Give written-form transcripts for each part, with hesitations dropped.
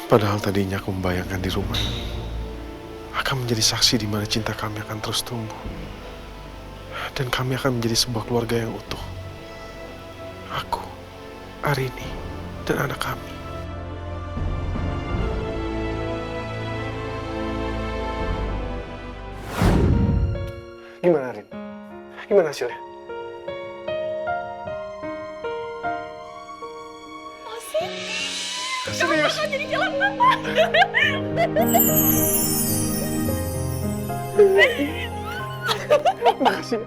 Padahal tadinya aku membayangkan di rumah akan menjadi saksi di mana cinta kami akan terus tumbuh. Dan kami akan menjadi sebuah keluarga yang utuh. Aku, Arini, dan anak kami. Gimana, Arin? Gimana hasilnya? Serius? Bakal jadi calon mama. Makasih.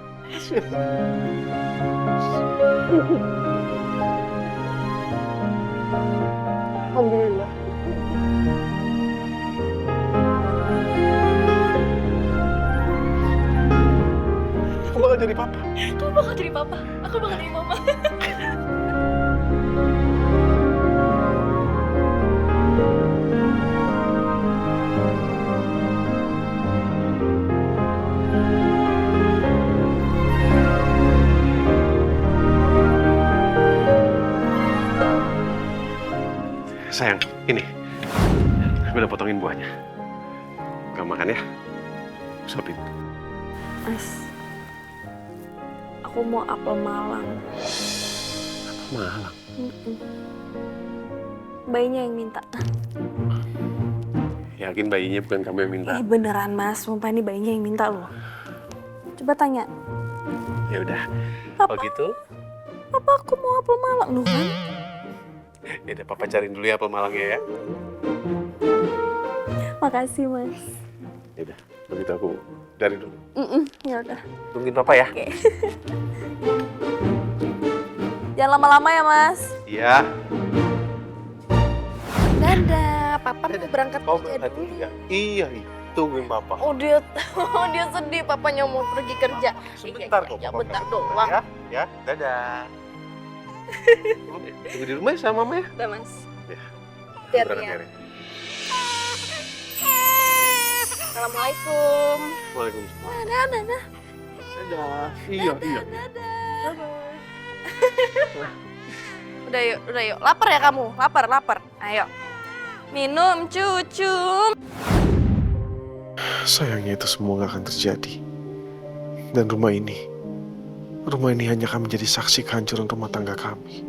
Alhamdulillah. Aku bakal jadi papa. Kamu bakal jadi papa. Aku bakal jadi mama. Sayang, ini. Aku udah potongin buahnya. Kamu makan ya? Suapin. Mas, aku mau apel malang. Apel malang? Bayinya yang minta. Yakin bayinya bukan kamu yang minta? Beneran mas, sumpah ini bayinya yang minta loh. Coba tanya. Ya udah. Papa, Oh gitu? Papa aku mau apel malang loh kan? Ya udah, papa cariin dulu ya apel malangnya ya. Makasih mas. Ya udah, begitu aku cari dulu. Ya udah. Tungguin papa ya. Oke. Jangan lama-lama ya mas. Iya. Dadah, papa mau berangkat kerja dulu. Iya, tungguin papa. Oh dia sedih papanya mau pergi kerja. Sebentar kok. Ya Papa bentar berangkat doang. Ya, dadah. Tunggu di rumah ya sama mama ya? Udah mas. Ya. Biar Berangkat ya. ya, Rin. Assalamualaikum. Waalaikumsalam. Dadah. Dadah. Iya. Dadah. Udah yuk. Lapar ya kamu? Lapar. Ayo. Minum cucu. Sayangnya itu semua gak akan terjadi. Dan rumah ini hanya akan menjadi saksi kehancuran rumah tangga kami.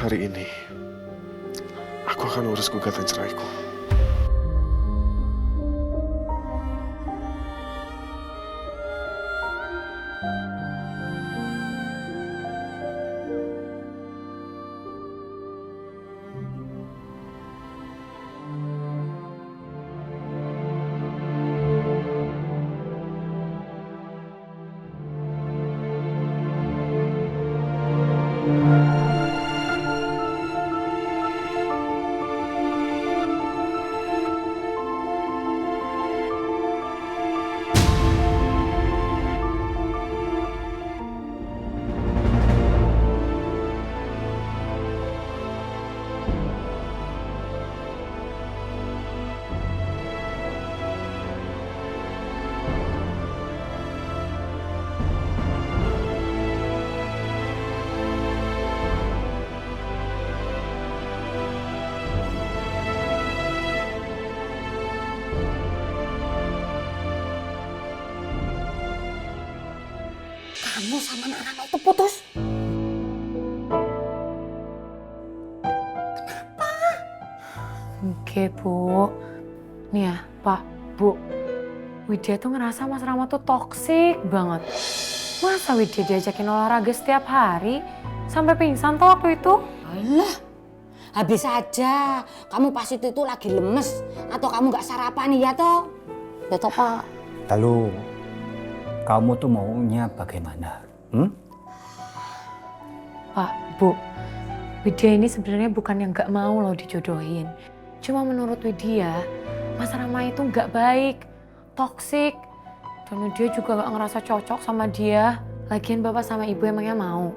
Hari ini, aku akan urus gugatan ceraiku. Kamu sama Nana itu putus? Oke, Bu. Nih ya, Pak. Bu, Widya tuh ngerasa Mas Rama tuh toksik banget. Masa Widya diajakin olahraga setiap hari? Sampai pingsan tuh waktu itu. Alah, habis aja. Kamu pas itu lagi lemes. Atau kamu gak sarapan ya toh? Ya toh Pak. Lalu, kamu tuh maunya bagaimana? Pak, Bu, Widya ini sebenarnya bukan yang gak mau loh dijodohin. Cuma menurut Widya, Mas Rama itu gak baik, toksik. Dan Widya juga gak ngerasa cocok sama dia. Lagian bapak sama ibu emangnya mau.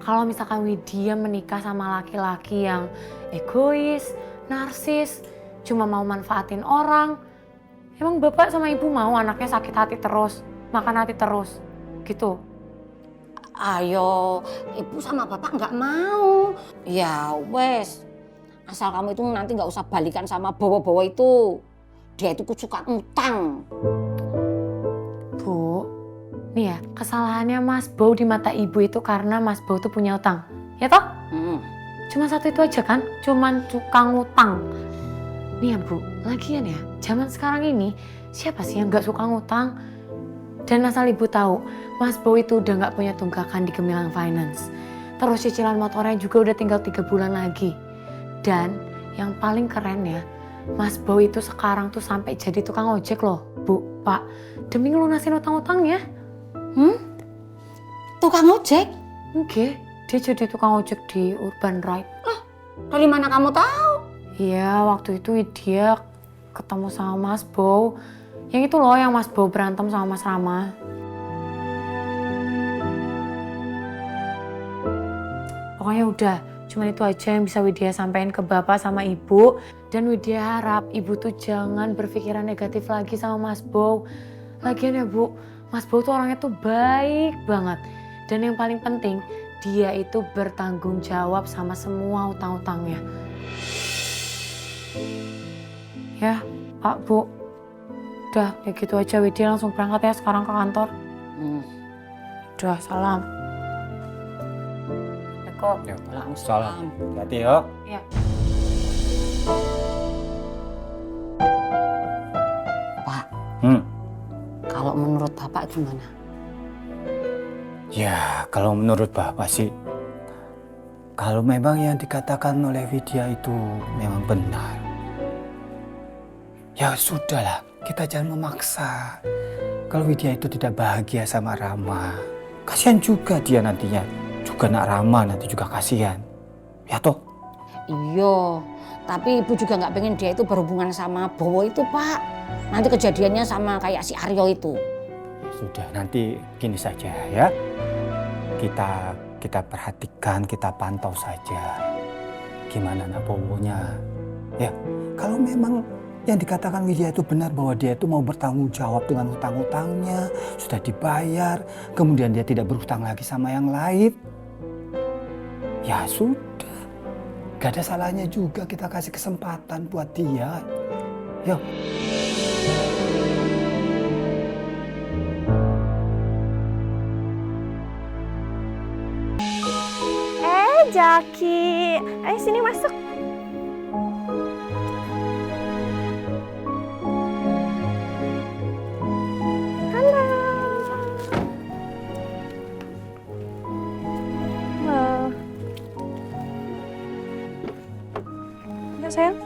Kalau misalkan Widya menikah sama laki-laki yang egois, narsis, cuma mau manfaatin orang. Emang bapak sama ibu mau anaknya sakit hati terus, makan hati terus, gitu? Ayo, ibu sama bapak nggak mau. Ya wes, asal kamu itu nanti nggak usah balikan sama bawa-bawa itu. Dia itu suka utang. Bu, nih ya, kesalahannya Mas Bow di mata ibu itu karena Mas Bow tuh punya utang. Ya toh? Cuma satu itu aja kan, cuman tukang utang. Nih ya Bu, lagian ya, zaman sekarang ini siapa sih yang nggak suka ngutang? Dan asal ibu tahu, Mas Bow itu udah nggak punya tunggakan di Gemilang Finance. Terus cicilan motornya juga udah tinggal 3 bulan lagi. Dan yang paling keren ya, Mas Bow itu sekarang tuh sampai jadi tukang ojek loh, Bu, Pak. Demi ngelunasin utang-utangnya. Tukang ojek? Oke, dia jadi tukang ojek di Urban Ride. Dari mana kamu tahu? Iya, waktu itu dia ketemu sama Mas Bow. Yang itu loh yang Mas Bow berantem sama Mas Rama. Pokoknya udah, cuma itu aja yang bisa Widya sampaikan ke bapak sama ibu. Dan Widya harap ibu tuh jangan berpikiran negatif lagi sama Mas Bow. Lagian ya Bu, Mas Bow tuh orangnya tuh baik banget. Dan yang paling penting, dia itu bertanggung jawab sama semua utang-utangnya. Ya, Pak, Bu. Udah, kayak gitu aja. Widya langsung berangkat ya sekarang ke kantor. Udah, salam. Ya, Waalaikumsalam. salam. Hati yuk. Ya. Pak, Hmm. kalau menurut Bapak gimana? Ya, kalau menurut Bapak sih, kalau memang yang dikatakan oleh Widya itu memang benar. Ya sudahlah, kita jangan memaksa. Kalau Widya itu tidak bahagia sama Rama, kasihan juga dia nantinya. Juga nak Rama nanti juga kasihan. Ya toh? Iya, tapi ibu juga nggak pengen dia itu berhubungan sama Bowo itu Pak. Nanti kejadiannya sama kayak si Aryo itu. Sudah, nanti gini saja ya. Kita perhatikan, kita pantau saja. Gimana nak Bowonya. Ya, kalau memang yang dikatakan Widya itu benar bahwa dia itu mau bertanggung jawab dengan hutang-hutangnya, sudah dibayar, kemudian dia tidak berhutang lagi sama yang lain. Ya sudah, gak ada salahnya juga kita kasih kesempatan buat dia. Yuk. Jaki, ayo sini masuk. Halo. Enggak sayang.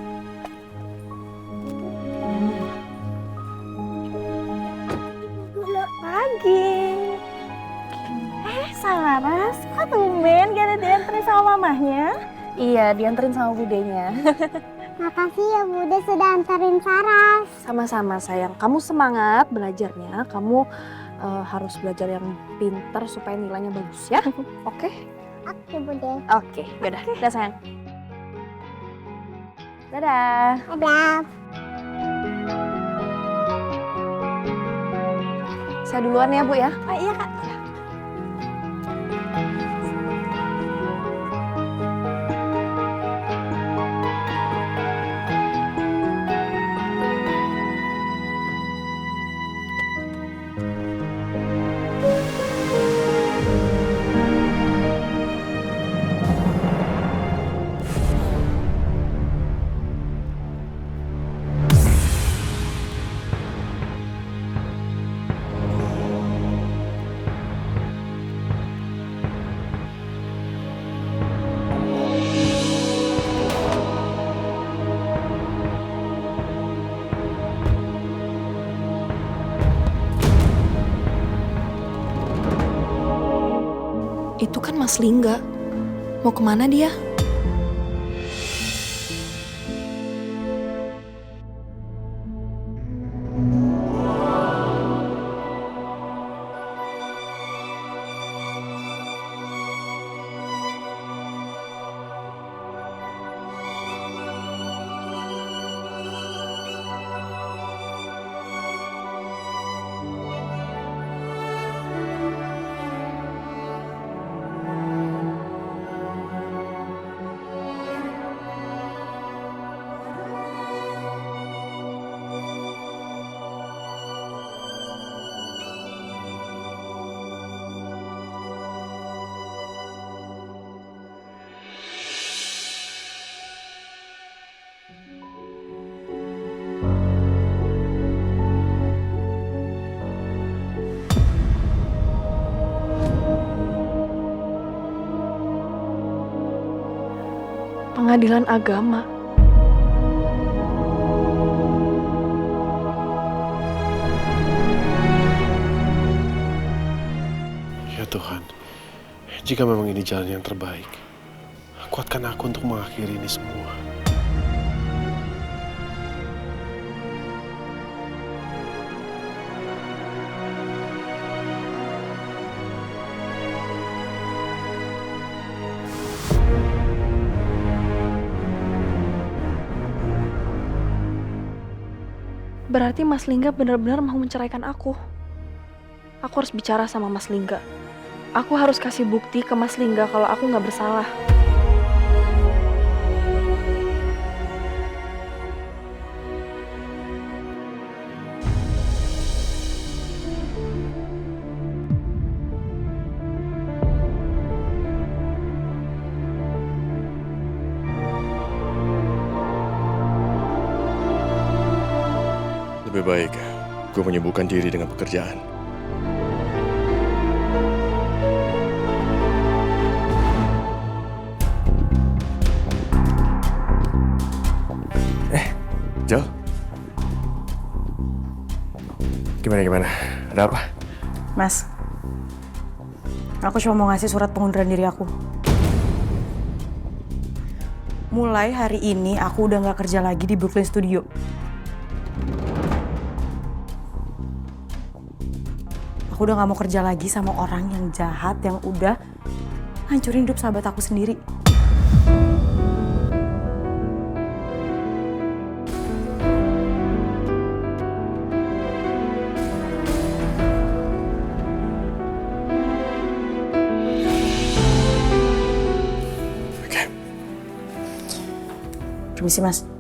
Selamat pagi. Saras, kok tumben gak ada dianterin sama mamahnya? Iya, dianterin sama budenya. Makasih ya Bude sudah antarin Saras. Sama-sama sayang, kamu semangat belajarnya. Kamu harus belajar yang pintar supaya nilainya bagus ya. Oke? Oke Bude. Oke, yaudah. Dadah sayang. Dadah. Dadah. Saya duluan ya Bu ya. Oh iya Kak. Itu kan Mas Lingga. Mau kemana dia? Pengadilan agama. Ya Tuhan, jika memang ini jalan yang terbaik, kuatkan aku untuk mengakhiri ini semua. Berarti Mas Lingga benar-benar mau menceraikan aku. Aku harus bicara sama Mas Lingga. Aku harus kasih bukti ke Mas Lingga kalau aku nggak bersalah. Lebih baik gue menyibukkan diri dengan pekerjaan. Jo, gimana? Ada apa? Mas, aku cuma mau ngasih surat pengunduran diri aku. Mulai hari ini aku udah gak kerja lagi di Brooklyn Studio. Aku udah gak mau kerja lagi sama orang yang jahat, yang udah hancurin hidup sahabat aku sendiri. Permisi, Mas.